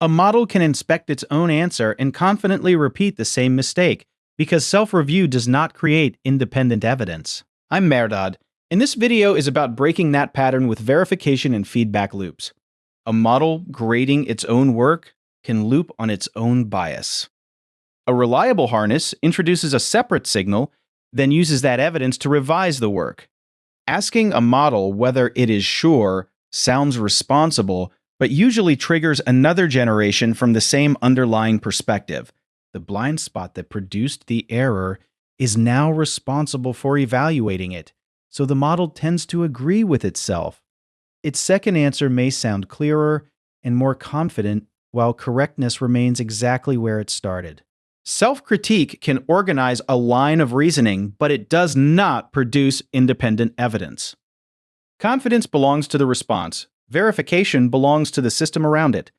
A model can inspect its own answer and confidently repeat the same mistake because self-review does not create independent evidence. I'm Merdad, and this video is about breaking that pattern with verification and feedback loops. A model grading its own work can loop on its own bias. A reliable harness introduces a separate signal, then uses that evidence to revise the work. Asking a model whether it is sure sounds responsible, but usually triggers another generation from the same underlying perspective. The blind spot that produced the error is now responsible for evaluating it, so the model tends to agree with itself. Its second answer may sound clearer and more confident, while correctness remains exactly where it started. Self-critique can organize a line of reasoning, but it does not produce independent evidence. Confidence belongs to the response. Verification belongs to the system around it.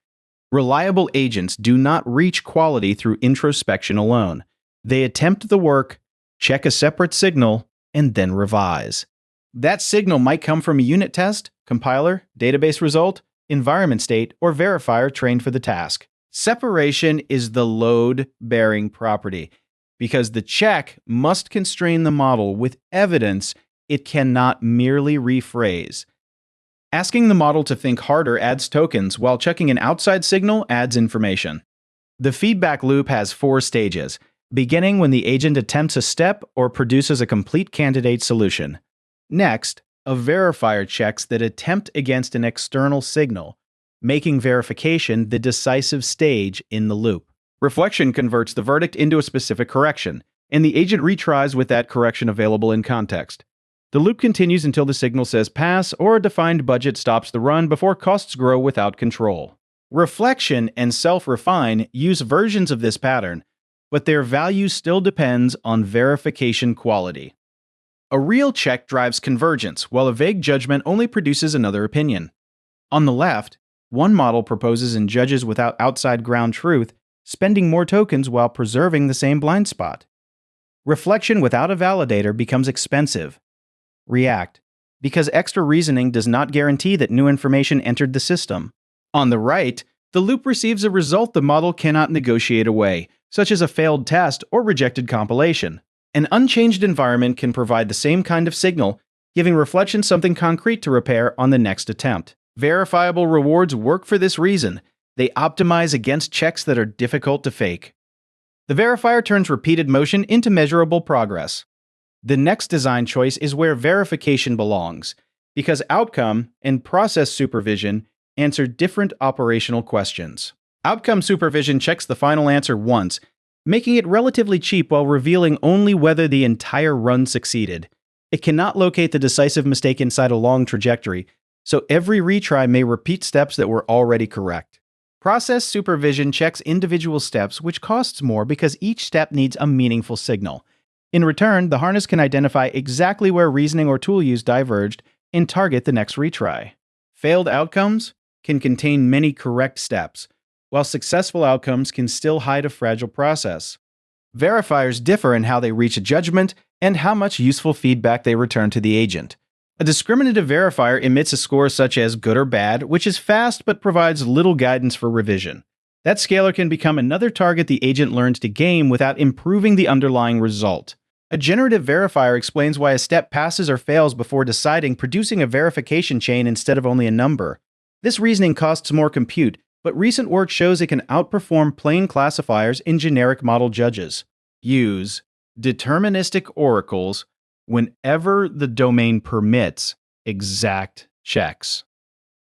Reliable agents do not reach quality through introspection alone. They attempt the work, check a separate signal, and then revise. That signal might come from a unit test, compiler, database result, environment state, or verifier trained for the task. Separation is the load-bearing property. Because the check must constrain the model with evidence, it cannot merely rephrase. Asking the model to think harder adds tokens, while checking an outside signal adds information. The feedback loop has 4 stages, beginning when the agent attempts a step or produces a complete candidate solution. Next, a verifier checks that attempt against an external signal, making verification the decisive stage in the loop. Reflection converts the verdict into a specific correction, and the agent retries with that correction available in context. The loop continues until the signal says pass or a defined budget stops the run before costs grow without control. Reflection and self-refine use versions of this pattern, but their value still depends on verification quality. A real check drives convergence, while a vague judgment only produces another opinion. On the left, one model proposes and judges without outside ground truth, spending more tokens while preserving the same blind spot. Reflection without a validator becomes expensive. React, because extra reasoning does not guarantee that new information entered the system. On the right, the loop receives a result the model cannot negotiate away, such as a failed test or rejected compilation. An unchanged environment can provide the same kind of signal, giving reflection something concrete to repair on the next attempt. Verifiable rewards work for this reason. They optimize against checks that are difficult to fake. The verifier turns repeated motion into measurable progress. The next design choice is where verification belongs, because outcome and process supervision answer different operational questions. Outcome supervision checks the final answer once, making it relatively cheap while revealing only whether the entire run succeeded. It cannot locate the decisive mistake inside a long trajectory, so every retry may repeat steps that were already correct. Process supervision checks individual steps, which costs more because each step needs a meaningful signal. In return, the harness can identify exactly where reasoning or tool use diverged and target the next retry. Failed outcomes can contain many correct steps, while successful outcomes can still hide a fragile process. Verifiers differ in how they reach a judgment and how much useful feedback they return to the agent. A discriminative verifier emits a score such as good or bad, which is fast but provides little guidance for revision. That scalar can become another target the agent learns to game without improving the underlying result. A generative verifier explains why a step passes or fails before deciding, producing a verification chain instead of only a number. This reasoning costs more compute, but recent work shows it can outperform plain classifiers in generic model judges. Use deterministic oracles whenever the domain permits exact checks.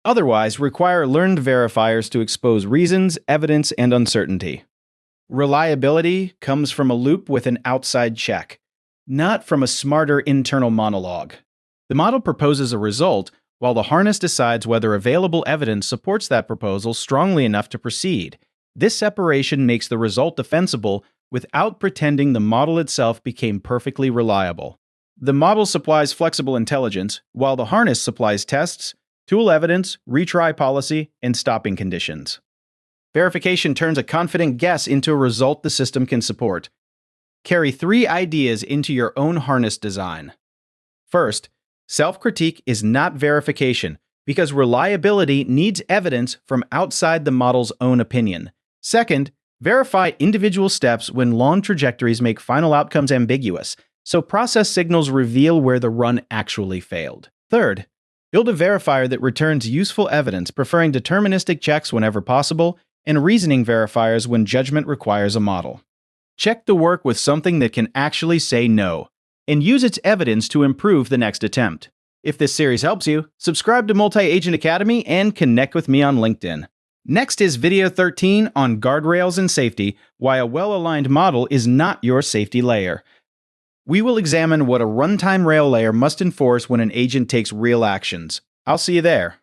Otherwise, require learned verifiers to expose reasons, evidence, and uncertainty. Reliability comes from a loop with an outside check, not from a smarter internal monologue. The model proposes a result, while the harness decides whether available evidence supports that proposal strongly enough to proceed. This separation makes the result defensible without pretending the model itself became perfectly reliable. The model supplies flexible intelligence, while the harness supplies tests, tool evidence, retry policy, and stopping conditions. Verification turns a confident guess into a result the system can support. Carry 3 ideas into your own harness design. First, self-critique is not verification, because reliability needs evidence from outside the model's own opinion. Second, verify individual steps when long trajectories make final outcomes ambiguous, so process signals reveal where the run actually failed. Third, build a verifier that returns useful evidence, preferring deterministic checks whenever possible and reasoning verifiers when judgment requires a model. Check the work with something that can actually say no, and use its evidence to improve the next attempt. If this series helps you, subscribe to Multi-Agent Academy and connect with me on LinkedIn. Next is video 13 on guardrails and safety, why a well-aligned model is not your safety layer. We will examine what a runtime rail layer must enforce when an agent takes real actions. I'll see you there.